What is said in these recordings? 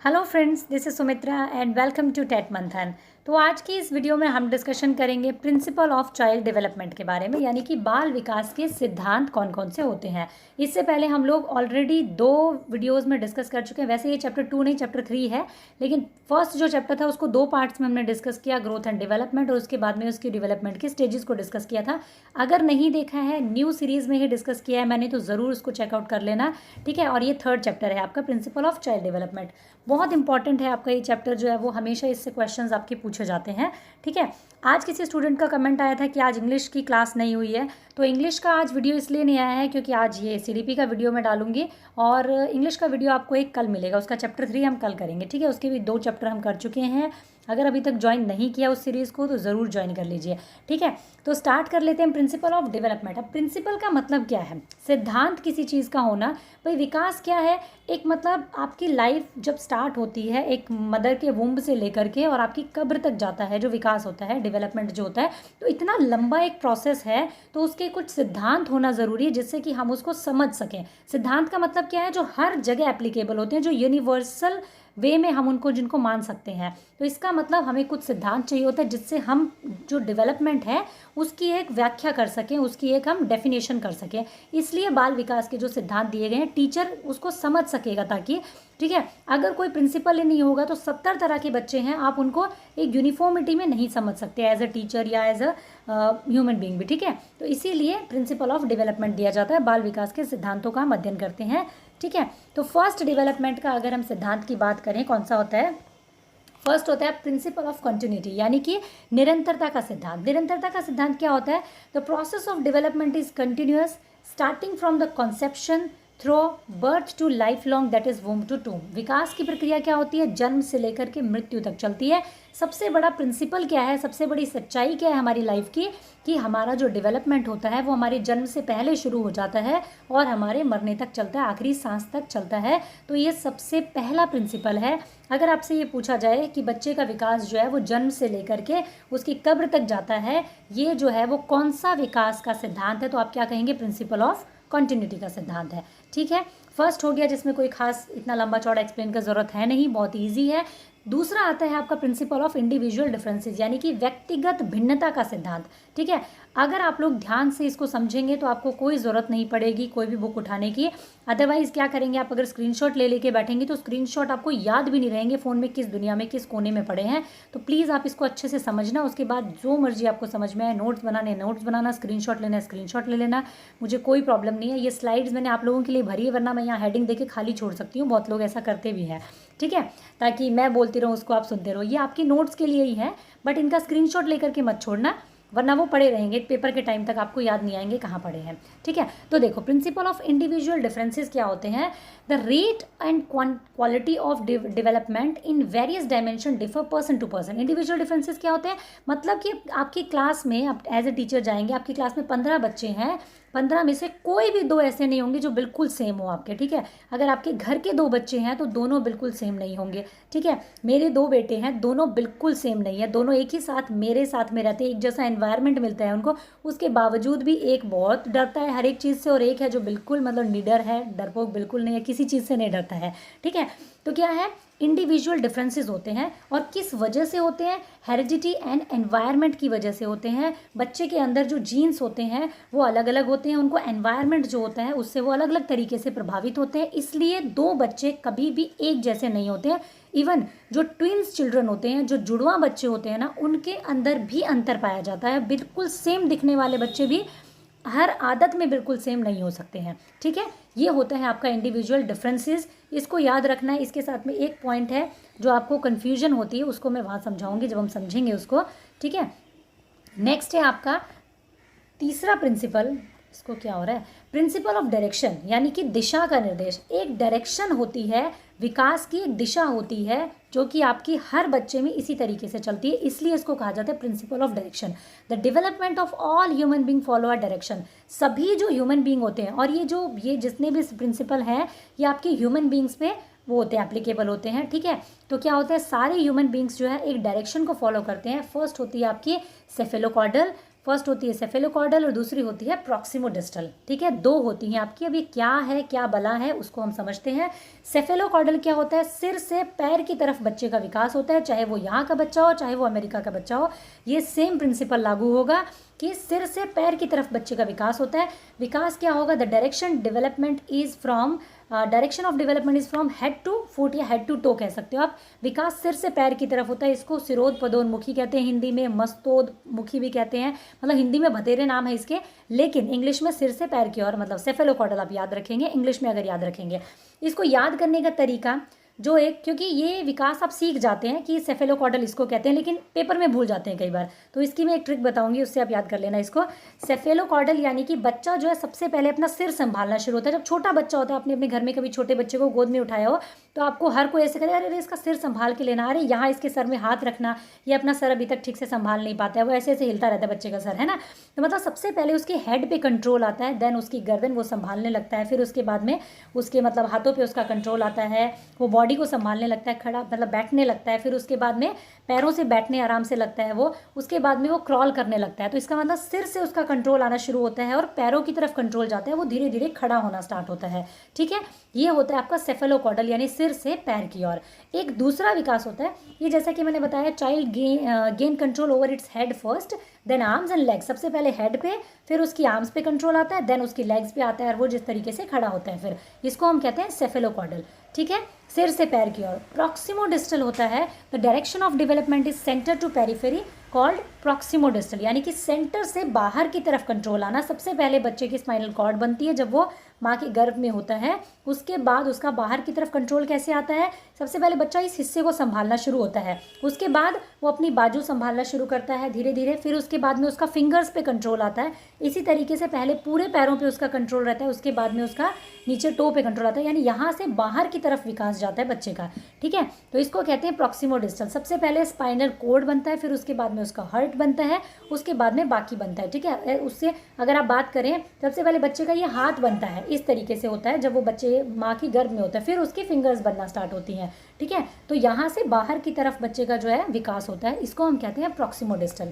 Hello friends, this is Sumitra and welcome to TET Manthan. तो आज की इस वीडियो में हम डिस्कशन करेंगे प्रिंसिपल ऑफ चाइल्ड डेवलपमेंट के बारे में, यानी कि बाल विकास के सिद्धांत कौन कौन से होते हैं। इससे पहले हम लोग ऑलरेडी 2 वीडियोस में डिस्कस कर चुके हैं। वैसे ये चैप्टर 2 नहीं, चैप्टर 3 है, लेकिन फर्स्ट जो चैप्टर था उसको 2 पार्ट्स में हमने डिस्कस किया, ग्रोथ एंड डेवलपमेंट, और उसके बाद में उसकी डेवलपमेंट के स्टेजेस को डिस्कस किया था। अगर नहीं देखा है, न्यू सीरीज़ में ही डिस्कस किया है मैंने, तो ज़रूर उसको चेकआउट कर लेना, ठीक है। और ये 3rd चैप्टर है आपका, प्रिंसिपल ऑफ चाइल्ड डेवलपमेंट। बहुत इंपॉर्टेंट है आपका ये चैप्टर जो है वो, हमेशा इससे क्वेश्चंस आपके पूछे जाते हैं, ठीक है। आज किसी स्टूडेंट का कमेंट आया था कि आज इंग्लिश की क्लास नहीं हुई है, तो इंग्लिश का आज वीडियो इसलिए नहीं आया है क्योंकि आज ये सीडीपी का वीडियो मैं डालूंगी, और इंग्लिश का वीडियो आपको एक कल मिलेगा। उसका चैप्टर 3 हम कल करेंगे, ठीक है। उसके भी 2 चैप्टर हम कर चुके हैं। अगर अभी तक ज्वाइन नहीं किया उस सीरीज़ को तो ज़रूर ज्वाइन कर लीजिए, ठीक है। तो स्टार्ट कर लेते हैं प्रिंसिपल ऑफ डेवलपमेंट। अब प्रिंसिपल का मतलब क्या है? सिद्धांत किसी चीज़ का होना। भाई विकास क्या है? एक मतलब आपकी लाइफ जब स्टार्ट होती है एक मदर के वुम्ब से लेकर के और आपकी कब्र तक जाता है, जो विकास होता है, डेवलपमेंट जो होता है, तो इतना लंबा एक प्रोसेस है, तो उसके कुछ सिद्धांत होना ज़रूरी है जिससे कि हम उसको समझ सकें। सिद्धांत का मतलब क्या है? जो हर जगह एप्लीकेबल होते हैं, जो यूनिवर्सल वे में हम उनको जिनको मान सकते हैं। तो इसका मतलब हमें कुछ सिद्धांत चाहिए होता है जिससे हम जो डेवलपमेंट है उसकी एक व्याख्या कर सकें, उसकी एक हम डेफिनेशन कर सकें। इसलिए बाल विकास के जो सिद्धांत दिए गए हैं टीचर उसको समझ सकेगा, ताकि, ठीक है, अगर कोई प्रिंसिपल नहीं होगा तो 70 तरह के बच्चे हैं, आप उनको एक यूनिफॉर्मिटी में नहीं समझ सकते एज अ टीचर या एज अ ह्यूमन बीइंग भी, ठीक है। तो इसीलिए प्रिंसिपल ऑफ डेवलपमेंट दिया जाता है, बाल विकास के सिद्धांतों का हम अध्ययन करते हैं, ठीक है। तो फर्स्ट डेवलपमेंट का अगर हम सिद्धांत की बात करें, कौन सा होता है? फर्स्ट होता है प्रिंसिपल ऑफ कंटिन्यूटी, यानी कि निरंतरता का सिद्धांत। निरंतरता का सिद्धांत क्या होता है? The process of development is continuous starting from the conception through birth to life long, that is womb to tomb. विकास की प्रक्रिया क्या होती है? जन्म से लेकर के मृत्यु तक चलती है। सबसे बड़ा प्रिंसिपल क्या है, सबसे बड़ी सच्चाई क्या है हमारी लाइफ की, कि हमारा जो डेवलपमेंट होता है वो हमारे जन्म से पहले शुरू हो जाता है और हमारे मरने तक चलता है, आखिरी सांस तक चलता है। तो ये सबसे पहला प्रिंसिपल है। अगर आपसे ये पूछा जाए कि बच्चे का विकास जो है वो जन्म से लेकर के उसकी कब्र तक जाता है, ये जो है वो कौन सा विकास का सिद्धांत है, तो आप क्या कहेंगे? प्रिंसिपल ऑफ कंटिन्यूटी का सिद्धांत है, ठीक है। फर्स्ट हो गया, जिसमें कोई खास इतना लंबा चौड़ा एक्सप्लेन का जरूरत है नहीं, बहुत ईजी है। दूसरा आता है आपका प्रिंसिपल ऑफ इंडिविजुअल डिफरेंसेस, यानी कि व्यक्तिगत भिन्नता का सिद्धांत, ठीक है। अगर आप लोग ध्यान से इसको समझेंगे तो आपको कोई ज़रूरत नहीं पड़ेगी कोई भी बुक उठाने की। अदरवाइज़ क्या करेंगे आप? अगर स्क्रीनशॉट ले लेके बैठेंगे तो स्क्रीनशॉट आपको याद भी नहीं रहेंगे फ़ोन में किस दुनिया में किस कोने में पड़े हैं। तो प्लीज़ आप इसको अच्छे से समझना, उसके बाद जो मर्जी आपको समझ में आए, नोट्स बनाने नोट्स बनाना, स्क्रीनशॉट लेना स्क्रीनशॉट ले लेना, मुझे कोई प्रॉब्लम नहीं है। ये स्लाइड्स मैंने आप लोगों के लिए भरी है, वरना मैं यहाँ हेडिंग देके खाली छोड़ सकती हूँ, बहुत लोग ऐसा करते भी हैं, ठीक है, ताकि मैं बोलती रहूँ उसको आप सुनते रहो। ये आपकी नोट्स के लिए ही है, बट इनका स्क्रीनशॉट लेकर के मत छोड़ना, वरना वो पड़े रहेंगे पेपर के टाइम तक, आपको याद नहीं आएंगे कहाँ पड़े हैं, ठीक है। तो देखो, प्रिंसिपल ऑफ इंडिविजुअल डिफरेंसेस क्या होते हैं? The rate and quality of development in various dimension differ person to person. Individual differences क्या होते हैं? मतलब कि आपकी क्लास में, आप एज ए टीचर जाएंगे, आपकी क्लास में 15 बच्चे हैं, 15 में से कोई भी 2 ऐसे नहीं होंगे जो बिल्कुल सेम हो आपके, ठीक है। अगर आपके घर के 2 बच्चे हैं तो दोनों बिल्कुल सेम नहीं होंगे, ठीक है। मेरे 2 बेटे हैं, दोनों बिल्कुल सेम नहीं है, दोनों एक ही साथ मेरे साथ में रहते हैं, एक जैसा एनवायरनमेंट मिलता है उनको, उसके बावजूद भी एक बहुत डरता है हर एक चीज़ से और एक है जो बिल्कुल मतलब निडर है, डरपोक बिल्कुल नहीं है, किसी चीज़ से नहीं डरता है, ठीक है। तो क्या है? इंडिविजुअल डिफरेंसेस होते हैं, और किस वजह से होते हैं? हेरिडिटी एंड एनवायरनमेंट की वजह से होते हैं। बच्चे के अंदर जो जीन्स होते हैं वो अलग अलग होते हैं, उनको एनवायरनमेंट जो होता है उससे वो अलग अलग तरीके से प्रभावित होते हैं, इसलिए 2 बच्चे कभी भी एक जैसे नहीं होते हैं। इवन जो ट्विंस चिल्ड्रन होते हैं, जो जुड़वा बच्चे होते हैं ना, उनके अंदर भी अंतर पाया जाता है। बिल्कुल सेम दिखने वाले बच्चे भी हर आदत में बिल्कुल सेम नहीं हो सकते हैं, ठीक है। ये होता है आपका इंडिविजुअल डिफरेंसेस, इसको याद रखना है। इसके साथ में एक पॉइंट है जो आपको कन्फ्यूजन होती है, उसको मैं वहाँ समझाऊंगी जब हम समझेंगे उसको, ठीक है। नेक्स्ट है आपका तीसरा प्रिंसिपल, इसको क्या हो रहा है? प्रिंसिपल ऑफ डायरेक्शन, यानी कि दिशा का निर्देश। एक डायरेक्शन होती है, विकास की एक दिशा होती है जो कि आपकी हर बच्चे में इसी तरीके से चलती है, इसलिए इसको कहा जाता है principle of direction. The development of all human being follow a direction. सभी जो ह्यूमन बींग होते हैं, और ये जितने भी प्रिंसिपल हैं ये आपके ह्यूमन बींग्स पे वो होते हैं, एप्लीकेबल होते हैं, ठीक है। तो क्या होता है? सारे ह्यूमन बींग्स जो है एक डायरेक्शन को फॉलो करते हैं। फर्स्ट होती है आपकी सेफेलोकॉर्डल, फर्स्ट होती है सेफेलोकॉर्डल और दूसरी होती है प्रॉक्सिमोडिस्टल। ठीक है, दो होती हैं आपकी। अब ये क्या है, क्या बला है, उसको हम समझते हैं। सेफेलोकॉर्डल क्या होता है, सिर से पैर की तरफ बच्चे का विकास होता है, चाहे वो यहाँ का बच्चा हो चाहे वो अमेरिका का बच्चा हो, ये सेम प्रिंसिपल लागू होगा कि सिर से पैर की तरफ बच्चे का विकास होता है। विकास क्या होगा, the direction development is from direction of development is from head to foot या हेड टू टो कह सकते हो आप। विकास सिर से पैर की तरफ होता है। इसको सिरोध पदोन्मुखी कहते हैं, हिंदी में मस्तोदमुखी भी कहते हैं, मतलब हिंदी में बतेरे नाम है इसके, लेकिन इंग्लिश में सिर से पैर की ओर, मतलब सेफेलोकॉर्डल आप याद रखेंगे इंग्लिश में अगर याद रखेंगे। इसको याद करने का तरीका जो एक, क्योंकि ये विकास आप सीख जाते हैं कि सेफेलोकॉर्डल इसको कहते हैं, लेकिन पेपर में भूल जाते हैं कई बार, तो इसकी मैं एक ट्रिक बताऊंगी, उससे आप याद कर लेना इसको। सेफेलोकॉर्डल यानी कि बच्चा जो है सबसे पहले अपना सिर संभालना शुरू होता है। जब छोटा बच्चा होता है, आपने अपने घर में कभी छोटे बच्चे को गोद में उठाया हो, तो आपको हर कोई ऐसे करे, अरे इसका सिर संभाल के लेना, अरे यहाँ इसके सर में हाथ रखना, ये अपना सर अभी तक ठीक से संभाल नहीं पाता है, वो ऐसे ऐसे हिलता रहता है बच्चे का सर, है ना। तो मतलब सबसे पहले उसके हेड पे कंट्रोल आता है, देन उसकी गर्दन वो संभालने लगता है, फिर उसके बाद में उसके मतलब हाथों पे उसका कंट्रोल आता है, वो बॉडी को संभालने लगता है, खड़ा मतलब बैठने लगता है, फिर उसके बाद में पैरों से बैठने आराम से लगता है वो, उसके बाद में वो क्रॉल करने लगता है। तो इसका मतलब सिर से उसका कंट्रोल आना शुरू होता है और पैरों की तरफ कंट्रोल जाता है, वो धीरे धीरे खड़ा होना स्टार्ट होता है। ठीक है, ये होता है आपका सेफेलोकॉर्डल यानी सिर से पैर की ओर। एक दूसरा विकास होता है, ये जैसा कि मैंने बताया, child gain control over its head first, then arms and legs. सबसे पहले हेड पे, फिर उसकी आर्म्स पे कंट्रोल आता है, देन उसकी लेग्स पे आता है, और वो जिस तरीके से खड़ा होता है, फिर इसको हम कहते हैं सेफेलोकॉर्डल। ठीक है, सिर से पैर की ओर। प्रॉक्सिमोडिस्टल होता है, the direction of development is centre to periphery called proximodistal, यानी कि सेंटर से बाहर की तरफ कंट्रोल आना। सबसे पहले बच्चे की स्पाइनल कॉर्ड बनती है जब वो माँ के गर्भ में होता है, उसके बाद उसका बाहर की तरफ कंट्रोल कैसे आता है, सबसे पहले बच्चा इस हिस्से को संभालना शुरू होता है, उसके बाद वो अपनी बाजू संभालना शुरू करता है धीरे धीरे, फिर उसके बाद में उसका फिंगर्स पे कंट्रोल आता है। इसी तरीके से पहले पूरे पैरों पे उसका कंट्रोल रहता है, उसके बाद में उसका नीचे टो पे कंट्रोल आता है, यानी यहाँ से बाहर की तरफ विकास जाता है बच्चे का। ठीक है, तो इसको कहते हैं प्रॉक्सिमोडिस्टल। सबसे पहले स्पाइनल कॉर्ड बनता है, फिर उसके बाद में उसका हार्ट बनता है, उसके बाद में बाकी बनता है। ठीक है, उससे अगर आप बात करें, सबसे पहले बच्चे का ये हाथ बनता है, इस तरीके से होता है जब वो बच्चे माँ की गर्भ में होता है, फिर उसकी फिंगर्स बनना स्टार्ट होती हैं। ठीक है, तो यहाँ से बाहर की तरफ बच्चे का जो है विकास होता है, इसको हम कहते हैं प्रॉक्सिमोडिस्टल।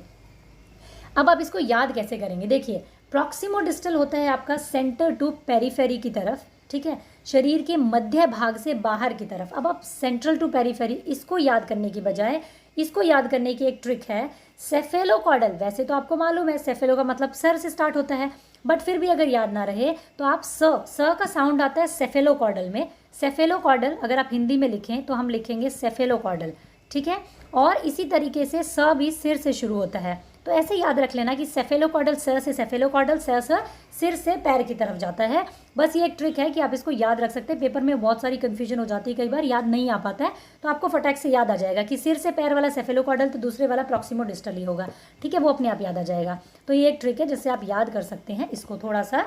अब आप इसको याद कैसे करेंगे, देखिए प्रॉक्सिमोडिस्टल होता है आपका सेंटर टू पेरिफेरी की तरफ। ठीक है, शरीर के मध्य भाग से बाहर की तरफ। अब आप सेंट्रल टू पेरिफेरी इसको याद करने की बजाय इसको याद करने की एक ट्रिक है, सेफेलोकॉर्डल। वैसे तो आपको मालूम है सेफेलो का मतलब सर से स्टार्ट होता है, बट फिर भी अगर याद ना रहे तो आप स का साउंड आता है सेफेलोकॉर्डल में। सेफेलोकॉर्डल अगर आप हिंदी में लिखें तो हम लिखेंगे सेफेलोकॉर्डल। ठीक है, और इसी तरीके से स भी सिर से शुरू होता है, तो ऐसे याद रख लेना कि सेफेलोकॉर्डल स से सेफेलोकॉर्डल, स सिर से पैर की तरफ जाता है। बस ये एक ट्रिक है कि आप इसको याद रख सकते हैं, पेपर में बहुत सारी कंफ्यूजन हो जाती है, कई बार याद नहीं आ पाता है, तो आपको फटाक से याद आ जाएगा कि सिर से पैर वाला सेफेलोकॉर्डल तो दूसरे वाला प्रॉक्सिमोडिस्टल ही होगा। ठीक है, वो अपने आप याद आ जाएगा। तो ये एक ट्रिक है जिससे आप याद कर सकते हैं इसको थोड़ा सा।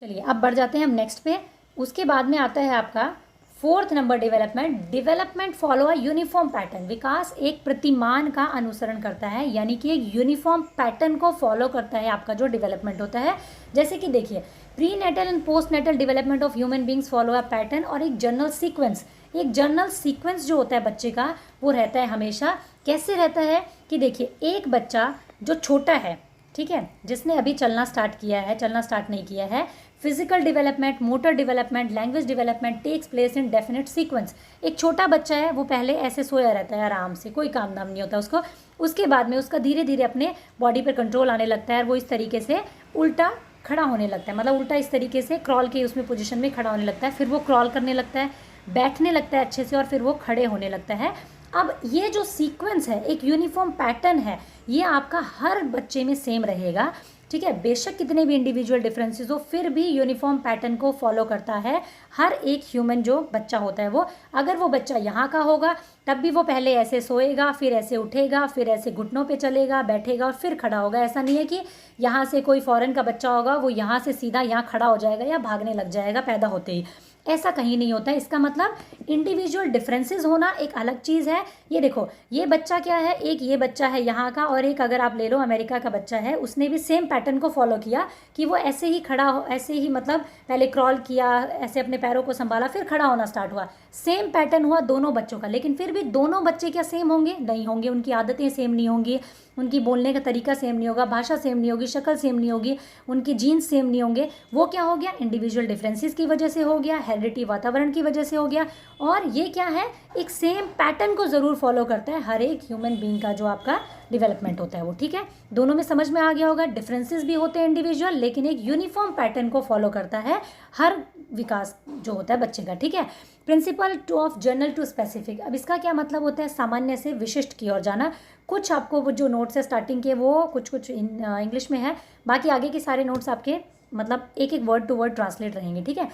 चलिए अब बढ़ जाते हैं हम नेक्स्ट पे। उसके बाद में आता है आपका 4th number development follow a uniform pattern. विकास एक प्रतिमान का अनुसरण करता है, यानी कि एक यूनिफॉर्म पैटर्न को फॉलो करता है आपका जो डेवलपमेंट होता है। जैसे कि देखिए, prenatal and postnatal development of human beings follow a pattern, और एक जनरल सीक्वेंस। एक जनरल सीक्वेंस जो होता है बच्चे का वो रहता है हमेशा। कैसे रहता है कि देखिए, एक बच्चा जो छोटा है, ठीक है, जिसने अभी चलना स्टार्ट किया है, चलना स्टार्ट नहीं किया है, physical development, motor development, language development takes place in definite sequence. एक छोटा बच्चा है, वो पहले ऐसे सोया रहता है आराम से, कोई काम धाम नहीं होता उसको। उसके बाद में उसका धीरे धीरे अपने बॉडी पर कंट्रोल आने लगता है, वो इस तरीके से उल्टा खड़ा होने लगता है, मतलब उल्टा इस तरीके से क्रॉल के उसमें पोजीशन में खड़ा होने लगता है, फिर वो क्रॉल करने लगता है, बैठने लगता है अच्छे से, और फिर वो खड़े होने लगता है। अब ये जो सीक्वेंस है, एक यूनिफॉर्म पैटर्न है, ये आपका हर बच्चे में सेम रहेगा। ठीक है, बेशक कितने भी इंडिविजुअल डिफरेंसेस हो, फिर भी यूनिफॉर्म पैटर्न को फॉलो करता है हर एक ह्यूमन जो बच्चा होता है वो। अगर वो बच्चा यहाँ का होगा तब भी वो पहले ऐसे सोएगा, फिर ऐसे उठेगा, फिर ऐसे घुटनों पे चलेगा, बैठेगा और फिर खड़ा होगा। ऐसा नहीं है कि यहाँ से कोई फॉरेन का बच्चा होगा वो यहाँ से सीधा यहाँ खड़ा हो जाएगा या भागने लग जाएगा पैदा होते ही। ऐसा कहीं नहीं होता है। इसका मतलब इंडिविजुअल डिफरेंसेस होना एक अलग चीज़ है। ये देखो, ये बच्चा क्या है, एक ये बच्चा है यहाँ का, और एक अगर आप ले लो अमेरिका का बच्चा है, उसने भी सेम पैटर्न को फॉलो किया कि वो ऐसे ही खड़ा हो, ऐसे ही मतलब पहले क्रॉल किया, ऐसे अपने पैरों को संभाला, फिर खड़ा होना स्टार्ट हुआ। सेम पैटर्न हुआ दोनों बच्चों का, लेकिन फिर भी दोनों बच्चे क्या सेम होंगे? नहीं होंगे। उनकी आदतें सेम नहीं होंगी, उनकी बोलने का तरीका सेम नहीं होगा, भाषा सेम नहीं होगी, शक्ल सेम नहीं होगी, उनकी जीन्स सेम नहीं होंगे। वो क्या हो गया? इंडिविजुअल डिफरेंसेस की वजह से हो गया, हेरिडिटी वातावरण की वजह से हो गया। और ये क्या है? एक सेम पैटर्न को ज़रूर फॉलो करता है हर एक ह्यूमन बीइंग का जो आपका डेवलपमेंट होता है वो। ठीक है, दोनों में समझ में आ गया होगा। डिफरेंसेस भी होते हैं इंडिविजुअल, लेकिन एक यूनिफॉर्म पैटर्न को फॉलो करता है हर विकास जो होता है बच्चे का। ठीक है, principle two of general to specific. अब इसका क्या मतलब होता है? सामान्य से विशिष्ट की ओर जाना। कुछ आपको वो जो नोट्स है स्टार्टिंग के वो कुछ इंग्लिश में है, बाकी आगे के सारे नोट्स आपके मतलब एक एक वर्ड टू वर्ड ट्रांसलेट रहेंगे। ठीक है,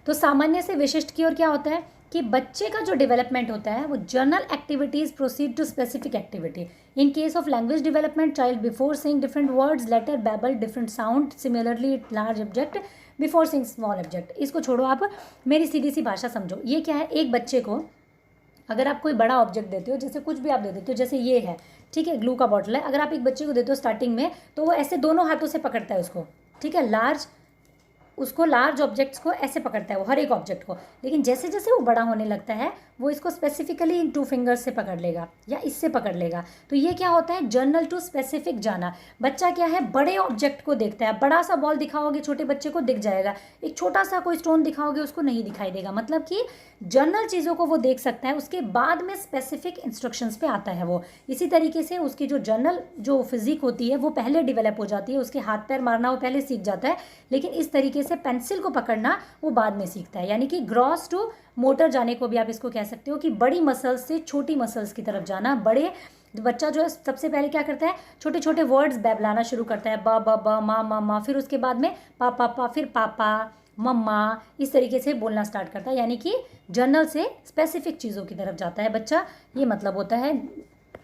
तो सामान्य से विशिष्ट की ओर क्या होता है कि बच्चे का जो डेवलपमेंट होता है वो general activities proceed to specific activity. In case of language development, child before saying different words later babble different sound, similarly large object before saying small object. इसको छोड़ो, आप मेरी सीधी सी भाषा समझो। ये क्या है? एक बच्चे को अगर आप कोई बड़ा ऑब्जेक्ट देते हो, जैसे कुछ भी आप दे देते हो, जैसे ये है, ठीक है, ग्लू का बॉटल है, अगर आप एक बच्चे को देते हो स्टार्टिंग में, तो वो ऐसे दोनों हाथों से पकड़ता है उसको। ठीक है, लार्ज ऑब्जेक्ट्स को ऐसे पकड़ता है वो, हर एक ऑब्जेक्ट को। लेकिन जैसे जैसे वो बड़ा होने लगता है वो इसको स्पेसिफिकली इन 2 फिंगर्स से पकड़ लेगा या इससे पकड़ लेगा। तो ये क्या होता है? जनरल टू स्पेसिफिक जाना। बच्चा क्या है? बड़े ऑब्जेक्ट को देखता है। बड़ा सा बॉल दिखाओगे छोटे बच्चे को दिख जाएगा, एक छोटा सा कोई स्टोन दिखाओगे उसको नहीं दिखाई देगा। मतलब कि जनरल चीज़ों को वो देख सकता है, उसके बाद में स्पेसिफिक इंस्ट्रक्शंस पे आता है वो। इसी तरीके से उसकी जो जनरल जो फिजिक होती है वो पहले डेवलप हो जाती है, उसके हाथ पैर मारना वो पहले सीख जाता है, लेकिन इस तरीके से पेंसिल को पकड़ना वो बाद में सीखता है। यानी कि ग्रॉस टू मोटर जाने को भी आप इसको कह सकते हो कि बड़ी मसल्स से छोटी मसल्स की तरफ जाना। बच्चा जो है सबसे पहले क्या करता है? छोटे छोटे वर्ड्स बैबलाना शुरू करता है, ब ब ब मा मा मा, फिर उसके बाद में पा पा पा, फिर पापा मम्मा, इस तरीके से बोलना स्टार्ट करता है। यानी कि जनरल से स्पेसिफिक चीज़ों की तरफ जाता है बच्चा, ये मतलब होता है।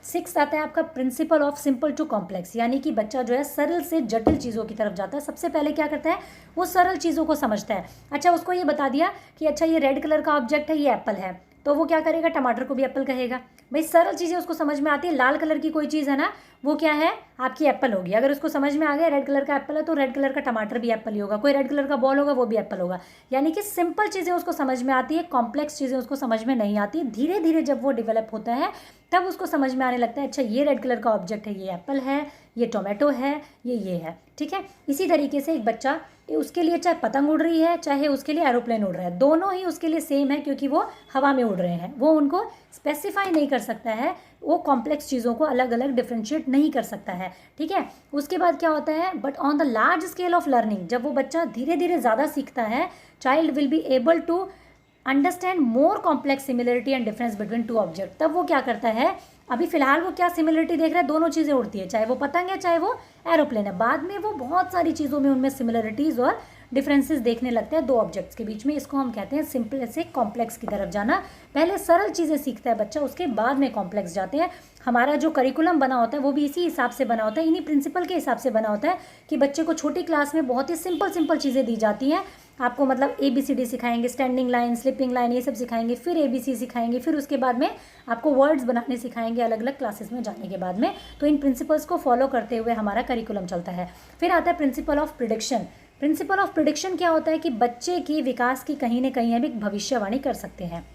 6 आता है आपका principle of simple to complex. यानी कि बच्चा जो है सरल से जटिल चीज़ों की तरफ जाता है। सबसे पहले क्या करता है? वो सरल चीज़ों को समझता है। अच्छा, उसको ये बता दिया कि अच्छा ये रेड कलर का ऑब्जेक्ट है, ये एप्पल है, तो वो क्या करेगा? टमाटर को भी एप्पल कहेगा। भाई सरल चीज़ें उसको समझ में आती है। लाल कलर की कोई चीज़ है ना, वो क्या है? आपकी एप्पल होगी। अगर उसको समझ में आ गया रेड कलर का एप्पल है, तो रेड कलर का टमाटर भी एप्पल ही होगा। कोई रेड कलर का बॉल होगा, वो भी एप्पल होगा। यानी कि सिंपल चीज़ें उसको समझ में आती है, कॉम्प्लेक्स चीज़ें उसको समझ में नहीं आती। धीरे धीरे जब वो डेवलप होता है तब उसको समझ में आने लगता है, अच्छा ये रेड कलर का ऑब्जेक्ट है, ये एप्पल है, ये टोमेटो है, ये है। ठीक है, इसी तरीके से एक बच्चा, उसके लिए चाहे पतंग उड़ रही है चाहे उसके लिए एरोप्लेन उड़ रहा है, दोनों ही उसके लिए सेम है, क्योंकि वो हवा में उड़ रहे हैं। वो उनको स्पेसिफाई नहीं कर सकता है, वो कॉम्प्लेक्स चीज़ों को अलग अलग डिफ्रेंशिएट नहीं कर सकता है। ठीक है, उसके बाद क्या होता है? But on the large scale of learning, जब वो बच्चा धीरे धीरे ज़्यादा सीखता है, child will be able to understand more complex similarity and difference between 2 object. तब वो क्या करता है? अभी फिलहाल वो क्या सिमिलरिटी देख रहा है? दोनों चीज़ें उड़ती है, चाहे वो पतंग है चाहे वो एरोप्लेन है। बाद में वो बहुत सारी चीज़ों में उनमें सिमिलरिटीज़ और डिफरेंसेस देखने लगते हैं 2 ऑब्जेक्ट्स के बीच में। इसको हम कहते हैं सिंपल से कॉम्प्लेक्स की तरफ जाना। पहले सरल चीज़ें सीखता है बच्चा, उसके बाद में कॉम्प्लेक्स जाते हैं। हमारा जो करिकुलम बना होता है वो भी इसी हिसाब से बना होता है, इन्हीं प्रिंसिपल के हिसाब से बना होता है कि बच्चे को छोटी क्लास में बहुत ही सिंपल चीज़ें दी जाती हैं। आपको मतलब ABCD सिखाएंगे, स्टैंडिंग लाइन, स्लिपिंग लाइन, ये सब सिखाएंगे, फिर ABC सिखाएंगे, फिर उसके बाद में आपको वर्ड्स बनाने सिखाएंगे अलग अलग क्लासेस में जाने के बाद में। तो इन प्रिंसिपल्स को फॉलो करते हुए हमारा करिकुलम चलता है। फिर आता है principle of prediction. Principle of prediction क्या होता है कि बच्चे की विकास की कहीं ना कहीं हम एक भविष्यवाणी कर सकते हैं।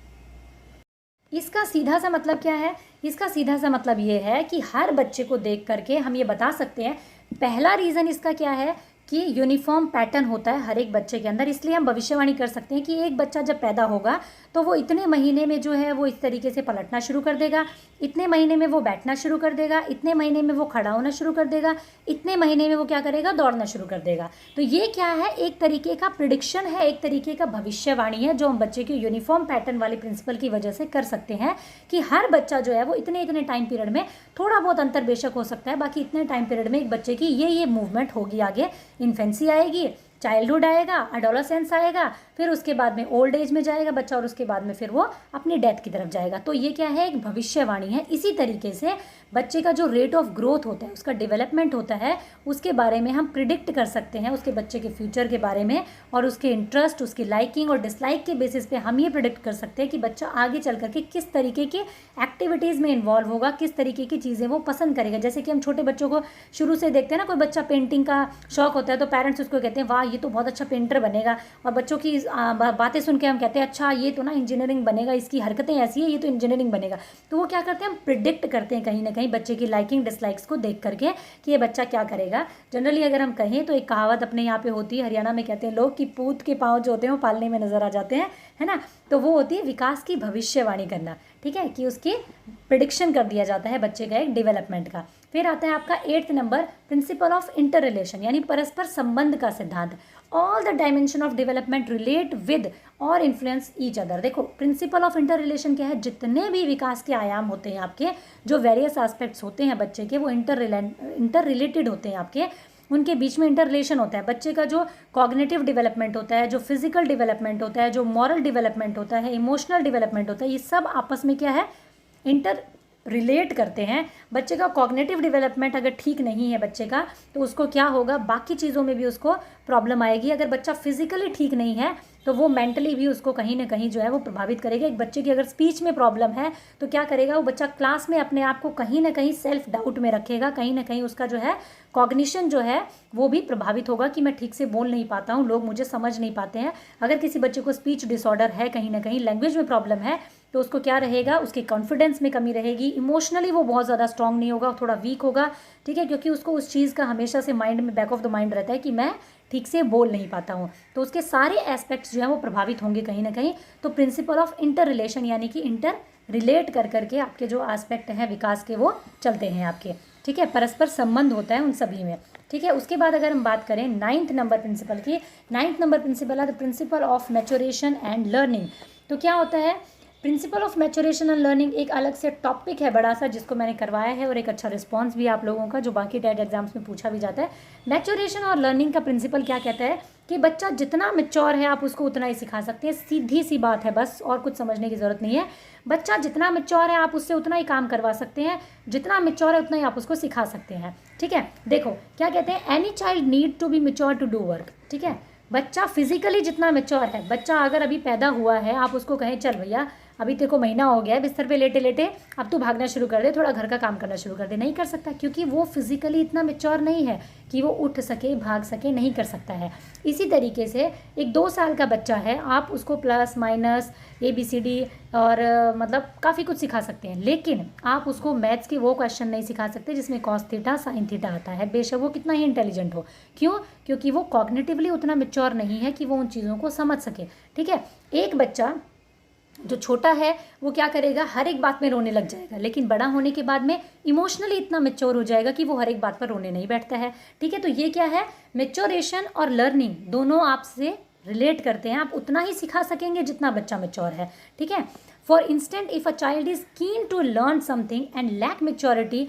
इसका सीधा सा मतलब क्या है? इसका सीधा सा मतलब ये है कि हर बच्चे को देख करके हम ये बता सकते हैं। पहला रीज़न इसका क्या है कि यूनिफॉर्म पैटर्न होता है हर एक बच्चे के अंदर, इसलिए हम भविष्यवाणी कर सकते हैं कि एक बच्चा जब पैदा होगा तो वो इतने महीने में जो है वो इस तरीके से पलटना शुरू कर देगा, इतने महीने में वो बैठना शुरू कर देगा, इतने महीने में वो खड़ा होना शुरू कर देगा, इतने महीने में वो क्या करेगा? दौड़ना शुरू कर देगा। तो ये क्या है? एक तरीके का प्रिडिक्शन है, एक तरीके का भविष्यवाणी है, जो हम बच्चे के यूनिफॉर्म पैटर्न वाले प्रिंसिपल की वजह से कर सकते हैं कि हर बच्चा जो है वो इतने इतने टाइम पीरियड में, थोड़ा बहुत अंतर बेशक हो सकता है, बाकी इतने टाइम पीरियड में एक बच्चे की ये मूवमेंट होगी। आगे इन्फेंसी आएगी, चाइल्डहुड आएगा, एडोलेसेंस आएगा, फिर उसके बाद में ओल्ड एज में जाएगा बच्चा और उसके बाद में फिर वो अपनी डेथ की तरफ जाएगा। तो ये क्या है, एक भविष्यवाणी है। इसी तरीके से बच्चे का जो रेट ऑफ ग्रोथ होता है, उसका डेवलपमेंट होता है, उसके बारे में हम प्रिडिक्ट कर सकते हैं, उसके बच्चे के फ्यूचर के बारे में, और उसके इंटरेस्ट, उसकी लाइकिंग और डिसलाइक के बेसिस पे हम ये प्रिडिक्ट कर सकते हैं कि बच्चा आगे चल करके किस तरीके की एक्टिविटीज़ में इन्वॉल्व होगा, किस तरीके की चीज़ें वो पसंद करेगा। जैसे कि हम छोटे बच्चों को शुरू से देखते हैं ना, कोई बच्चा पेंटिंग का शौक होता है तो पेरेंट्स उसको कहते हैं वाह ये तो बहुत अच्छा पेंटर बनेगा, और बच्चों की बातें सुन के हम कहते हैं अच्छा ये तो ना इंजीनियरिंग बनेगा, इसकी हरकतें ऐसी है, ये तो इंजीनियरिंग बनेगा। तो वो क्या करते हैं, हम प्रिडिक्ट करते हैं कहीं ना कहीं बच्चे की लाइकिंग डिसलाइक्स को देख करके कि ये बच्चा क्या करेगा। जनरली अगर हम कहें तो एक कहावत अपने यहाँ पे होती है, हरियाणा में कहते हैं लोग कि पूत के पाँव जो होते हैं वो पालने में नजर आ जाते हैं, है ना। तो वो होती है विकास की भविष्यवाणी करना, ठीक है, कि उसकी प्रिडिक्शन कर दिया जाता है बच्चे का एक डेवलपमेंट का। फिर आता है आपका 8th number, principle of inter relation, यानी परस्पर संबंध का सिद्धांत। All the dimension of development relate with और इन्फ्लुएंस ईच अदर। देखो प्रिंसिपल ऑफ इंटर रिलेशन क्या है, जितने भी विकास के आयाम होते हैं आपके, जो वेरियस एस्पेक्ट्स होते हैं बच्चे के, वो इंटर रिलेटेड होते हैं आपके, उनके बीच में इंटर रिलेशन होता है। बच्चे का जो कॉग्निटिव डेवलपमेंट होता है, जो फिजिकल डेवलपमेंट होता है, जो मॉरल डेवलपमेंट होता है, इमोशनल डेवलपमेंट होता है, ये सब आपस में क्या है, इंटर रिलेट करते हैं। बच्चे का कॉग्निटिव डेवलपमेंट अगर ठीक नहीं है बच्चे का, तो उसको क्या होगा, बाकी चीज़ों में भी उसको प्रॉब्लम आएगी। अगर बच्चा फिजिकली ठीक नहीं है तो वो मेंटली भी उसको कहीं ना कहीं जो है वो प्रभावित करेगा। एक बच्चे की अगर स्पीच में प्रॉब्लम है तो क्या करेगा, वो बच्चा क्लास में अपने आप को कहीं ना कहीं सेल्फ डाउट में रखेगा, कहीं ना कहीं उसका जो है कॉग्निशन जो है वो भी प्रभावित होगा कि मैं ठीक से बोल नहीं पाता हूँ, लोग मुझे समझ नहीं पाते हैं। अगर किसी बच्चे को स्पीच डिसऑर्डर है, कहीं ना कहीं लैंग्वेज में प्रॉब्लम है, तो उसको क्या रहेगा, उसके कॉन्फिडेंस में कमी रहेगी, इमोशनली वो बहुत ज़्यादा स्ट्रांग नहीं होगा, थोड़ा वीक होगा, ठीक है, क्योंकि उसको उस चीज़ का हमेशा से माइंड में, बैक ऑफ द माइंड रहता है कि मैं ठीक से बोल नहीं पाता हूँ। तो उसके सारे एस्पेक्ट्स जो है वो प्रभावित होंगे कहीं ना कहीं। तो प्रिंसिपल ऑफ इंटर रिलेशन यानी कि इंटर रिलेट कर करके आपके जो एस्पेक्ट हैं विकास के वो चलते हैं आपके, ठीक है, परस्पर संबंध होता है उन सभी में, ठीक है। उसके बाद अगर हम बात करें 9th नंबर प्रिंसिपल की, 9th नंबर प्रिंसिपल है the principle of maturation and learning. तो क्या होता है, principle of maturation and learning एक अलग से टॉपिक है बड़ा सा, जिसको मैंने करवाया है और एक अच्छा रिस्पांस भी आप लोगों का, जो बाकी टेट एग्जाम्स में पूछा भी जाता है। मैच्योरेशन और लर्निंग का प्रिंसिपल क्या कहता है कि बच्चा जितना मैच्योर है आप उसको उतना ही सिखा सकते हैं। सीधी सी बात है, बस और कुछ समझने की ज़रूरत नहीं है। बच्चा जितना मैच्योर है आप उससे उतना ही काम करवा सकते हैं, जितना मैच्योर है उतना ही आप उसको सिखा सकते हैं, ठीक है। देखो क्या कहते हैं, any child need to be mature to do work, ठीक है। बच्चा फिजिकली जितना मैच्योर है, बच्चा अगर अभी पैदा हुआ है, आप उसको कहें चल भैया अभी तेरे को महीना हो गया है बिस्तर पे लेटे लेटे, अब तू भागना शुरू कर दे, थोड़ा घर का काम करना शुरू कर दे, नहीं कर सकता, क्योंकि वो फिजिकली इतना मैच्योर नहीं है कि वो उठ सके, भाग सके, नहीं कर सकता है। इसी तरीके से एक 2 साल का बच्चा है, आप उसको प्लस माइनस ABCD और मतलब काफ़ी कुछ सिखा सकते हैं, लेकिन आप उसको मैथ्स के वो क्वेश्चन नहीं सिखा सकते जिसमें कॉस थीटा साइन थीटा आता है, बेशक वो कितना ही इंटेलिजेंट हो। क्यों? क्योंकि वो कॉग्निटिवली उतना मैच्योर नहीं है कि वो उन चीज़ों को समझ सके, ठीक है। एक बच्चा जो छोटा है वो क्या करेगा, हर एक बात में रोने लग जाएगा, लेकिन बड़ा होने के बाद में इमोशनली इतना मैच्योर हो जाएगा कि वो हर एक बात पर रोने नहीं बैठता है, ठीक है। तो ये क्या है, मैच्योरेशन और लर्निंग दोनों आपसे रिलेट करते हैं। आप उतना ही सिखा सकेंगे जितना बच्चा मैच्योर है, ठीक है। For instant if a child is keen to learn something and lack maturity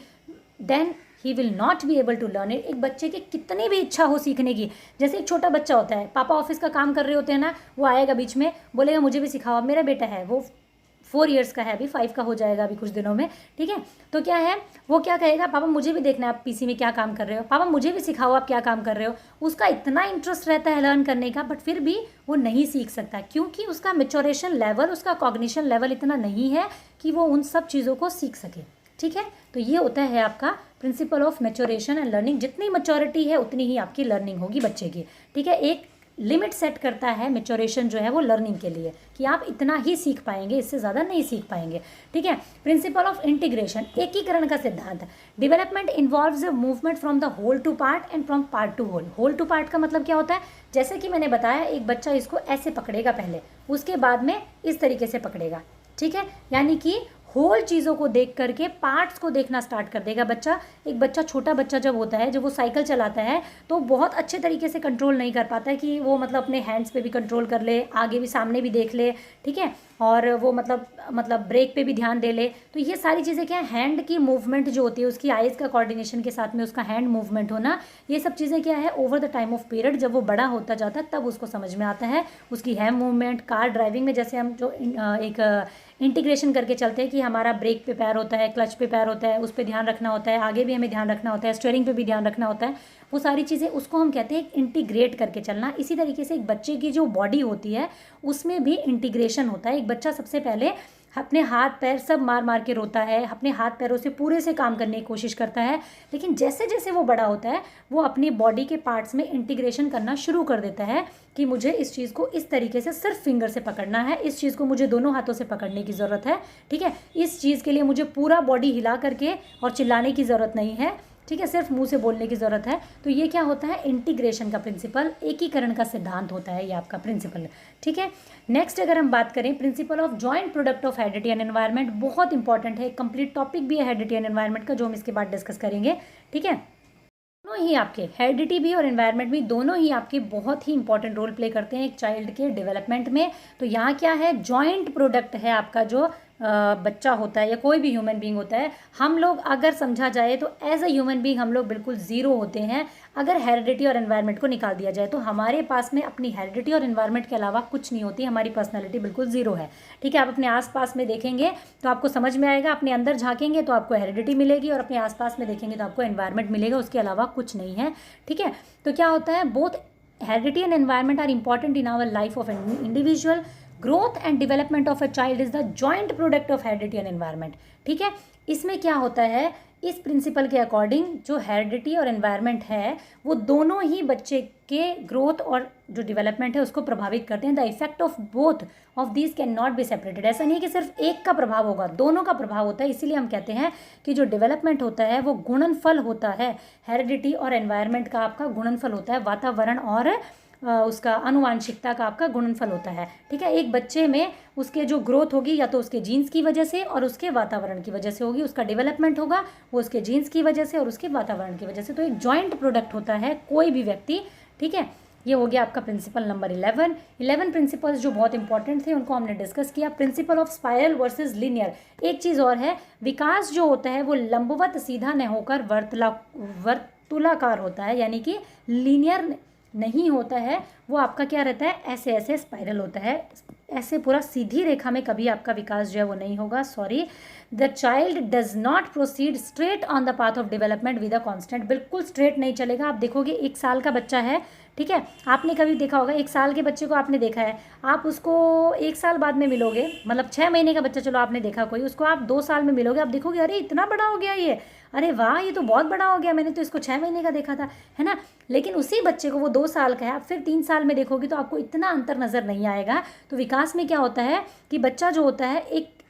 then he will not be able to learn it. एक बच्चे की कितनी भी इच्छा हो सीखने की, जैसे एक छोटा बच्चा होता है, पापा ऑफिस का काम कर रहे होते हैं ना, वो आएगा बीच में बोलेगा मुझे भी सिखाओ। मेरा बेटा है वो 4 years का है, अभी 5 का हो जाएगा अभी कुछ दिनों में, ठीक है। तो क्या है, वो क्या कहेगा, पापा मुझे भी देखना है आप PC में क्या काम कर रहे हो, पापा मुझे भी सिखाओ आप क्या काम कर रहे हो। उसका इतना इंटरेस्ट रहता है लर्न करने का, बट फिर भी वो नहीं सीख सकता, क्योंकि उसका मैच्योरेशन लेवल, उसका कॉग्निशन लेवल इतना नहीं है कि वो उन सब चीज़ों को सीख सके, ठीक है। तो ये होता है आपका principle of maturation and learning. जितनी मैच्योरिटी है उतनी ही आपकी लर्निंग होगी बच्चे की, ठीक है। एक लिमिट सेट करता है मैच्योरेशन जो है वो लर्निंग के लिए, कि आप इतना ही सीख पाएंगे, इससे ज़्यादा नहीं सीख पाएंगे, ठीक है। प्रिंसिपल ऑफ इंटीग्रेशन, एकीकरण का सिद्धांत। Development involves movement from the whole to part and from part to whole. Whole to part का मतलब क्या होता है, जैसे कि मैंने बताया, एक बच्चा इसको ऐसे पकड़ेगा पहले, उसके बाद में इस तरीके से पकड़ेगा, ठीक है। यानी कि होल चीज़ों को देख करके पार्ट्स को देखना स्टार्ट कर देगा बच्चा। एक बच्चा, छोटा बच्चा जब होता है, जब वो साइकिल चलाता है तो बहुत अच्छे तरीके से कंट्रोल नहीं कर पाता है कि वो मतलब अपने हैंड्स पे भी कंट्रोल कर ले, आगे भी सामने भी देख ले, ठीक है। और वो मतलब ब्रेक पे भी ध्यान दे ले। तो ये सारी चीज़ें क्या है, हैंड की मूवमेंट जो होती है, उसकी आइज़ का कोऑर्डिनेशन के साथ में उसका हैंड मूवमेंट होना, ये सब चीज़ें क्या है over the time of period जब वो बड़ा होता जाता है तब उसको समझ में आता है। उसकी हैंड मूवमेंट, कार ड्राइविंग में जैसे हम जो एक इंटीग्रेशन करके चलते हैं कि हमारा ब्रेक पे पैर होता है, क्लच पे पैर होता है, उस पर ध्यान रखना होता है, आगे भी हमें ध्यान रखना होता है, स्टीयरिंग पे भी ध्यान रखना होता है, वो सारी चीज़ें उसको हम कहते हैं इंटीग्रेट करके चलना। इसी तरीके से एक बच्चे की जो बॉडी होती है उसमें भी इंटीग्रेशन होता है। एक बच्चा सबसे पहले अपने हाथ पैर सब मार मार के रोता है, अपने हाथ पैरों से पूरे से काम करने की कोशिश करता है, लेकिन जैसे जैसे वो बड़ा होता है वो अपनी बॉडी के पार्ट्स में इंटीग्रेशन करना शुरू कर देता है कि मुझे इस चीज़ को इस तरीके से सिर्फ फिंगर से पकड़ना है, इस चीज़ को मुझे दोनों हाथों से पकड़ने की ज़रूरत है, ठीक है, इस चीज़ के लिए मुझे पूरा बॉडी हिला करके और चिल्लाने की ज़रूरत नहीं है, ठीक है, सिर्फ मुंह से बोलने की ज़रूरत है। तो ये क्या होता है, इंटीग्रेशन का प्रिंसिपल, एकीकरण का सिद्धांत होता है ये आपका प्रिंसिपल, ठीक है। नेक्स्ट अगर हम बात करें principle of joint product of heredity and environment, बहुत इंपॉर्टेंट है, कंप्लीट टॉपिक भी है हेरिडिटी एंड एनवायरनमेंट का जो हम इसके बाद डिस्कस करेंगे, ठीक है। दोनों ही आपके हेरिडिटी भी और एनवायरनमेंट भी दोनों ही आपके बहुत ही इंपॉर्टेंट रोल प्ले करते हैं एक चाइल्ड के डेवलपमेंट में। तो यहाँ क्या है, जॉइंट प्रोडक्ट है आपका जो बच्चा होता है या कोई भी ह्यूमन बीइंग होता है। हम लोग अगर समझा जाए तो एज अ ह्यूमन बीइंग हम लोग बिल्कुल ज़ीरो होते हैं अगर हेरिडिटी और एनवायरनमेंट को निकाल दिया जाए। तो हमारे पास में अपनी हेरिडिटी और एनवायरनमेंट के अलावा कुछ नहीं होती, हमारी पर्सनैलिटी बिल्कुल ज़ीरो है, ठीक है। आप अपने आसपास में देखेंगे तो आपको समझ में आएगा, अपने अंदर झाँकेंगे तो आपको हेरिडिटी मिलेगी और अपने आसपास में देखेंगे तो आपको एनवायरनमेंट मिलेगा, उसके अलावा कुछ नहीं है, ठीक है। तो क्या होता है, both heredity and environment are important in our life of an individual. Growth and development of a child is the joint product of heredity and environment, ठीक है। इसमें क्या होता है, इस प्रिंसिपल के अकॉर्डिंग जो हेरिडिटी और एनवायरनमेंट है वो दोनों ही बच्चे के ग्रोथ और जो डेवलपमेंट है उसको प्रभावित करते हैं। The effect of both of these can not be separated, ऐसा नहीं है कि सिर्फ एक का प्रभाव होगा, दोनों का प्रभाव होता है। इसीलिए हम कहते हैं कि जो डेवलपमेंट होता है वो गुणनफल होता है, हेरिडिटी और एनवायरनमेंट का आपका गुणनफल होता है, वातावरण और उसका आनुवांशिकता का आपका गुणनफल होता है, ठीक है। एक बच्चे में उसके जो ग्रोथ होगी या तो उसके जीन्स की वजह से और उसके वातावरण की वजह से होगी, उसका डेवलपमेंट होगा वो उसके जीन्स की वजह से और उसके वातावरण की वजह से। तो एक जॉइंट प्रोडक्ट होता है कोई भी व्यक्ति, ठीक है। ये हो गया आपका प्रिंसिपल नंबर 11 प्रिंसिपल्स जो बहुत इंपॉर्टेंट थे उनको हमने डिस्कस किया। Principle of spiral versus linear, एक चीज़ और है, विकास जो होता है वो लंबवत सीधा न होकर वर्तुलाकार होता है, यानी कि लीनियर नहीं होता है, वो आपका क्या रहता है, ऐसे ऐसे स्पाइरल होता है, ऐसे पूरा सीधी रेखा में कभी आपका विकास जो है वो नहीं होगा। Sorry, the child does not proceed straight on the path of development with a constant, बिल्कुल स्ट्रेट नहीं चलेगा। आप देखोगे 1 साल का बच्चा है, ठीक है, आपने कभी देखा होगा 1 साल के बच्चे को आपने देखा है, आप उसको 1 साल बाद में मिलोगे, मतलब 6 महीने का बच्चा चलो आपने देखा कोई, उसको आप 2 साल में मिलोगे, आप देखोगे अरे इतना बड़ा हो गया ये, अरे वाह ये तो बहुत बड़ा हो गया, मैंने तो इसको 6 महीने का देखा था, है ना। लेकिन उसी बच्चे को वो 2 साल का है, आप फिर 3 साल में देखोगे तो आपको इतना अंतर नज़र नहीं आएगा। तो विकास में क्या होता है कि बच्चा जो होता है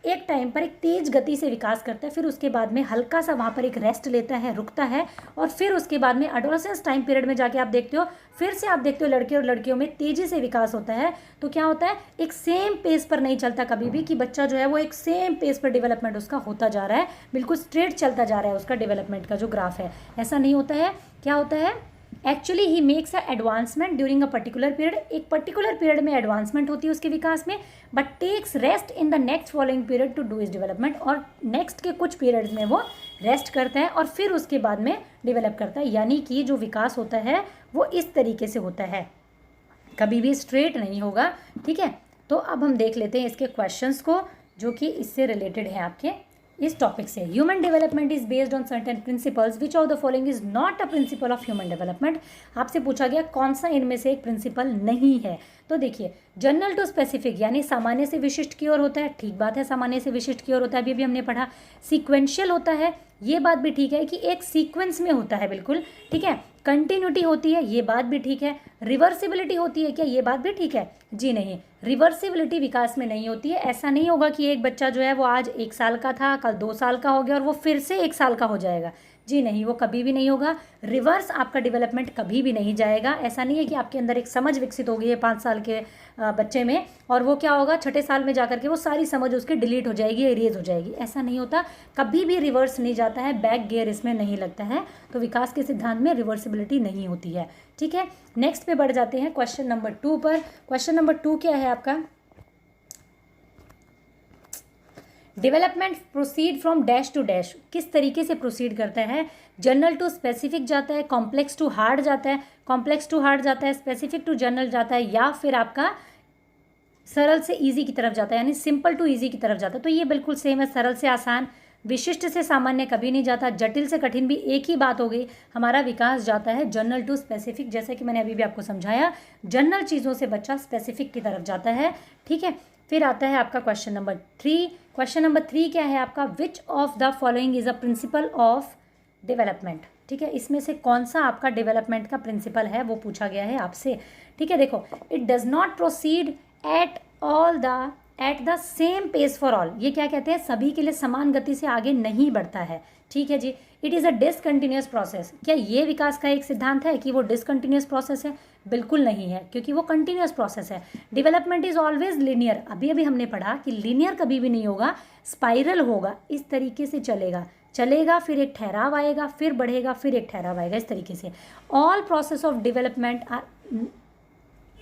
एक टाइम पर एक तेज गति से विकास करता है, फिर उसके बाद में हल्का सा वहाँ पर एक रेस्ट लेता है, रुकता है, और फिर उसके बाद में एडोलेसेंस टाइम पीरियड में जाके आप देखते हो, फिर से आप देखते हो लड़के और लड़कियों में तेज़ी से विकास होता है। तो क्या होता है, एक सेम पेस पर नहीं चलता कभी भी कि बच्चा जो है वो एक सेम पेस पर डेवलपमेंट उसका होता जा रहा है, बिल्कुल स्ट्रेट चलता जा रहा है उसका डेवलपमेंट का जो ग्राफ है, ऐसा नहीं होता है। क्या होता है, actually he makes a advancement during a particular period, एक पर्टिकुलर पीरियड में एडवांसमेंट होती है उसके विकास में, but takes rest in the next following period to do is development, और नेक्स्ट के कुछ पीरियड्स में वो रेस्ट करता है और फिर उसके बाद में डेवलप करता है। यानी कि जो विकास होता है वो इस तरीके से होता है, कभी भी स्ट्रेट नहीं होगा, ठीक है। तो अब हम देख लेते हैं इसके क्वेश्चंस को जो कि इससे रिलेटेड है आपके इस टॉपिक से। Human development is based on certain principles, which of the following is not a principle of human development. आपसे पूछा गया कौन सा इनमें से एक प्रिंसिपल नहीं है। तो देखिए, जनरल टू स्पेसिफिक यानी सामान्य से विशिष्ट की ओर होता है, ठीक बात है, सामान्य से विशिष्ट की ओर होता है, अभी हमने पढ़ा। सीक्वेंशियल होता है, ये बात भी ठीक है कि एक सीक्वेंस में होता है, बिल्कुल ठीक है। कंटिन्यूटी होती है, ये बात भी ठीक है। रिवर्सिबिलिटी होती है क्या, ये बात भी ठीक है, जी नहीं, रिवर्सिबिलिटी विकास में नहीं होती है। ऐसा नहीं होगा कि एक बच्चा जो है वो आज 1 साल का था, कल 2 साल का हो गया और वो फिर से 1 साल का हो जाएगा, जी नहीं, वो कभी भी नहीं होगा। रिवर्स आपका डेवलपमेंट कभी भी नहीं जाएगा। ऐसा नहीं है कि आपके अंदर एक समझ विकसित हो गई है 5 साल के बच्चे में और वो क्या होगा 6ठे साल में जाकर के वो सारी समझ उसके डिलीट हो जाएगी, इरेज हो जाएगी, ऐसा नहीं होता, कभी भी रिवर्स नहीं जाता है, बैक गियर इसमें नहीं लगता है। तो विकास के सिद्धांत में रिवर्सिबिलिटी नहीं होती है, ठीक है। नेक्स्ट पे बढ़ जाते हैं क्वेश्चन नंबर 2 पर। क्वेश्चन नंबर 2 क्या है आपका, development proceed from dash to dash, किस तरीके से प्रोसीड करता है, जनरल टू स्पेसिफिक जाता है, कॉम्प्लेक्स टू हार्ड जाता है, कॉम्प्लेक्स टू हार्ड जाता है, स्पेसिफिक टू जनरल जाता है, या फिर आपका सरल से इजी की तरफ जाता है, यानी सिंपल टू इजी की तरफ जाता है। तो ये बिल्कुल सेम है, सरल से आसान, विशिष्ट से सामान्य कभी नहीं जाता, जटिल से कठिन भी एक ही बात हो गई। हमारा विकास जाता है जनरल टू स्पेसिफिक, जैसे कि मैंने अभी भी आपको समझाया, जनरल चीज़ों से बच्चा स्पेसिफिक की तरफ जाता है। ठीक है, फिर आता है आपका क्वेश्चन नंबर 3। क्वेश्चन नंबर 3 क्या है आपका, which of the following is a principal of development. ठीक है, इसमें से कौन सा आपका डेवलपमेंट का प्रिंसिपल है वो पूछा गया है आपसे। ठीक है, देखो, it does not proceed at the same pace for all. ये क्या कहते हैं, सभी के लिए समान गति से आगे नहीं बढ़ता है। ठीक है जी, it is a discontinuous process. क्या ये विकास का एक सिद्धांत है कि वो डिसकंटिन्यूस प्रोसेस है? बिल्कुल नहीं है, क्योंकि वो कंटिन्यूस प्रोसेस है। डेवलपमेंट इज ऑलवेज लीनियर, अभी अभी हमने पढ़ा कि लीनियर कभी भी नहीं होगा, स्पाइरल होगा, इस तरीके से चलेगा, फिर एक ठहराव आएगा, फिर बढ़ेगा, फिर एक ठहराव आएगा, इस तरीके से। All process of development are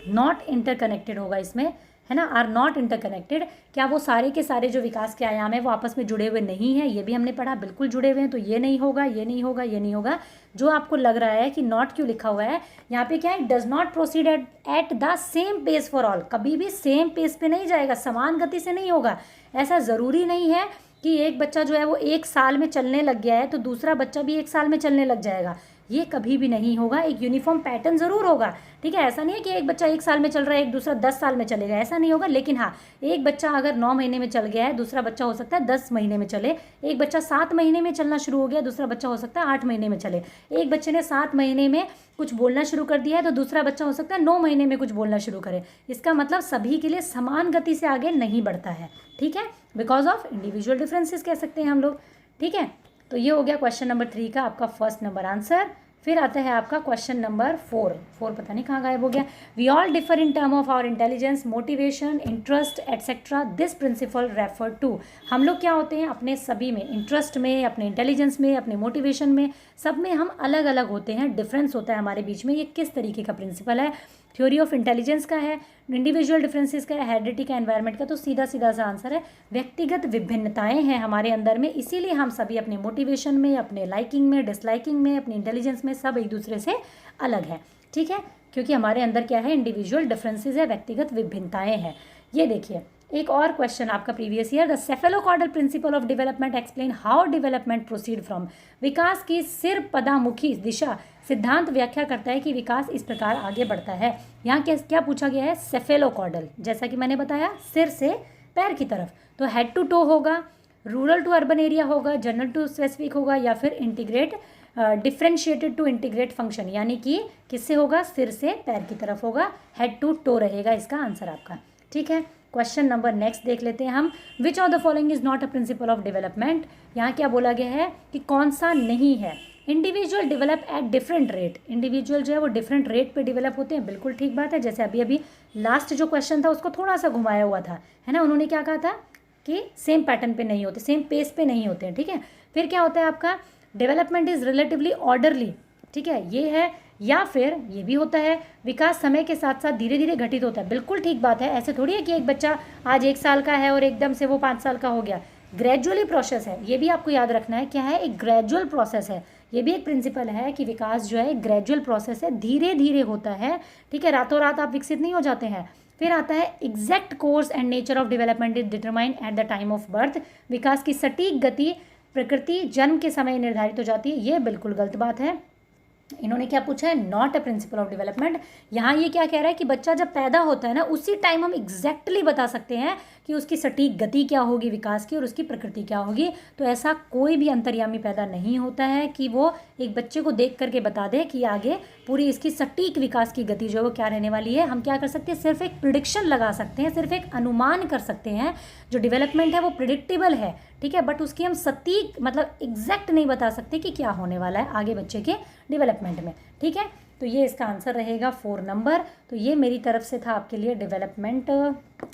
not interconnected होगा इसमें, है ना, आर नॉट इंटरकनेक्टेड। क्या वो सारे के सारे जो विकास के आयाम है वो आपस में जुड़े हुए नहीं है? ये भी हमने पढ़ा, बिल्कुल जुड़े हुए हैं। तो ये नहीं होगा, ये नहीं होगा, ये नहीं होगा। जो आपको लग रहा है कि नॉट क्यों लिखा हुआ है यहाँ पे, क्या है, does not proceed at the same pace for all, कभी भी सेम पेस पे नहीं जाएगा, समान गति से नहीं होगा। ऐसा ज़रूरी नहीं है कि एक बच्चा जो है वो 1 साल में चलने लग गया है तो दूसरा बच्चा भी 1 साल में चलने लग जाएगा, ये कभी भी नहीं होगा। एक यूनिफॉर्म पैटर्न ज़रूर होगा। ठीक है, ऐसा नहीं है कि एक बच्चा 1 साल में चल रहा है, एक दूसरा 10 साल में चलेगा, ऐसा नहीं होगा। लेकिन हाँ, एक बच्चा अगर 9 महीने में चल गया है, दूसरा बच्चा हो सकता है 10 महीने में चले। एक बच्चा 7 महीने में चलना शुरू हो गया, दूसरा बच्चा हो सकता है 8 महीने में चले। एक बच्चे ने 7 महीने में कुछ बोलना शुरू कर दिया है तो दूसरा बच्चा हो सकता है 9 महीने में कुछ बोलना शुरू करे। इसका मतलब सभी के लिए समान गति से आगे नहीं बढ़ता है। ठीक है, बिकॉज ऑफ इंडिविजुअल डिफरेंसेस कह सकते हैं हम लोग। ठीक है, तो ये हो गया क्वेश्चन नंबर 3 का आपका फर्स्ट नंबर आंसर। फिर आता है आपका क्वेश्चन नंबर 4 पता नहीं कहाँ गायब हो गया। We all differ in term of our intelligence, motivation, interest etcetera, this principle refer to. हम लोग क्या होते हैं, अपने सभी में, इंटरेस्ट में, अपने इंटेलिजेंस में, अपने मोटिवेशन में, सब में हम अलग अलग होते हैं, डिफरेंस होता है हमारे बीच में। ये किस तरीके का प्रिंसिपल है? थ्योरी ऑफ इंटेलिजेंस का है, इंडिविजुअल डिफरेंसेस का है, हेरिडिटी का, एनवायरनमेंट का। तो सीधा सीधा सा आंसर है, व्यक्तिगत विभिन्नताएं हैं हमारे अंदर में, इसीलिए हम सभी अपने मोटिवेशन में, अपने लाइकिंग में, डिसलाइकिंग में, अपनी इंटेलिजेंस में सब एक दूसरे से अलग है। ठीक है, क्योंकि हमारे अंदर क्या है, इंडिविजुअल डिफरेंसेस है, व्यक्तिगत विभिन्नताएं हैं। ये देखिए एक और क्वेश्चन आपका previous year, the cephalocaudal principle of development explain how development proceed from. विकास की सिर पदामुखी दिशा सिद्धांत व्याख्या करता है कि विकास इस प्रकार आगे बढ़ता है। यहाँ क्या पूछा गया है, सेफेलोकॉर्डल, जैसा कि मैंने बताया सिर से पैर की तरफ। तो हेड टू टो होगा, रूरल टू अर्बन एरिया होगा, जनरल टू स्पेसिफिक होगा, या फिर integrate differentiated to integrate function, यानी कि किससे होगा, सिर से पैर की तरफ होगा, हेड टू टो रहेगा इसका आंसर आपका। ठीक है, क्वेश्चन नंबर नेक्स्ट देख लेते हैं हम। Which of the following is not a principal of development. यहाँ क्या बोला गया है कि कौन सा नहीं है। Individual develop at different rate, individual जो है वो डिफरेंट रेट पे डेवलप होते हैं, बिल्कुल ठीक बात है। जैसे अभी अभी लास्ट जो क्वेश्चन था उसको थोड़ा सा घुमाया हुआ था, है ना, उन्होंने क्या कहा था कि सेम पैटर्न पे नहीं होते, सेम पेस पे नहीं होते हैं। ठीक है, फिर क्या होता है आपका, डेवलपमेंट इज रिलेटिवली ऑर्डरली। ठीक है, ये है, या फिर ये भी होता है विकास समय के साथ साथ धीरे धीरे घटित होता है। बिल्कुल ठीक बात है, ऐसे थोड़ी है कि एक बच्चा आज 1 साल का है और एकदम से वो 5 साल का हो गया। ग्रेजुअली प्रोसेस है, ये भी आपको याद रखना है, क्या है, एक ग्रेजुअल प्रोसेस है। ये भी एक प्रिंसिपल है कि विकास जो है ग्रेजुअल प्रोसेस है, धीरे धीरे होता है। ठीक है, रातों रात आप विकसित नहीं हो जाते हैं। फिर आता है exact course and nature of development is determined at the time of birth. विकास की सटीक गति प्रकृति जन्म के समय निर्धारित हो जाती है, ये बिल्कुल गलत बात है। इन्होंने क्या पूछा है, not a principal of development. यहाँ ये क्या कह रहा है कि बच्चा जब पैदा होता है ना, उसी टाइम हम एग्जैक्टली बता सकते हैं कि उसकी सटीक गति क्या होगी विकास की और उसकी प्रकृति क्या होगी। तो ऐसा कोई भी अंतर्यामी पैदा नहीं होता है कि वो एक बच्चे को देख करके बता दे कि आगे पूरी इसकी सटीक विकास की गति जो है वो क्या रहने वाली है। हम क्या कर सकते हैं, सिर्फ एक प्रिडिक्शन लगा सकते हैं, सिर्फ एक अनुमान कर सकते हैं। जो डेवलपमेंट है वो प्रिडिक्टेबल है, ठीक है, बट उसकी हम सटीक मतलब एग्जैक्ट नहीं बता सकते कि क्या होने वाला है आगे बच्चे के डेवलपमेंट में। ठीक है, तो ये इसका आंसर रहेगा 4 नंबर। तो ये मेरी तरफ से था आपके लिए डेवलपमेंट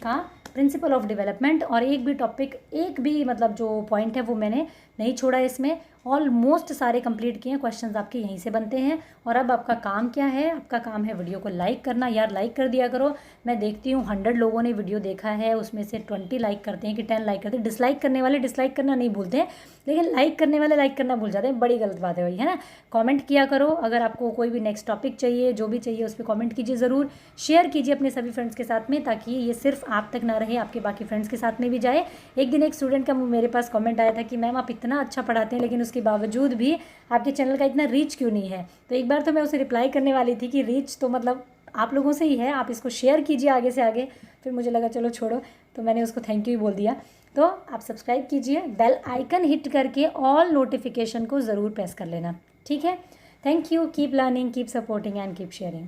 का प्रिंसिपल ऑफ डेवलपमेंट। और एक भी टॉपिक, एक भी मतलब जो पॉइंट है वो मैंने नहीं छोड़ा इसमें। ऑलमोस्ट सारे कंप्लीट किए हैं, क्वेश्चंस आपके यहीं से बनते हैं। और अब आपका काम क्या है, आपका काम है वीडियो को लाइक करना। यार लाइक कर दिया करो। मैं देखती हूँ 100 लोगों ने वीडियो देखा है, उसमें से 20 लाइक करते हैं कि 10 लाइक करते हैं। डिसलाइक करने वाले डिसलाइक करना नहीं भूलते हैं, लेकिन लाइक करने वाले लाइक करना भूल जाते हैं। बड़ी गलत बात है वही, है ना। कमेंट किया करो। अगर आपको कोई भी नेक्स्ट टॉपिक चाहिए, जो भी चाहिए उस पर कमेंट कीजिए ज़रूर। शेयर कीजिए अपने सभी फ्रेंड्स के साथ में, ताकि ये सिर्फ आप तक ना रहे, आपके बाकी फ्रेंड्स के साथ में भी जाए। एक दिन एक स्टूडेंट का मेरे पास कमेंट आया था कि मैम आप इतना अच्छा पढ़ाते हैं, लेकिन उसके बावजूद भी आपके चैनल का इतना रीच क्यों नहीं है। तो एक बार तो मैं उसे रिप्लाई करने वाली थी कि रीच तो मतलब आप लोगों से ही है, आप इसको शेयर कीजिए आगे से आगे। फिर मुझे लगा चलो छोड़ो, तो मैंने उसको थैंक यू ही बोल दिया। तो आप सब्सक्राइब कीजिए, बेल आइकन हिट करके ऑल नोटिफिकेशन को ज़रूर प्रेस कर लेना, ठीक है। Thank you. Keep learning, keep supporting and keep sharing.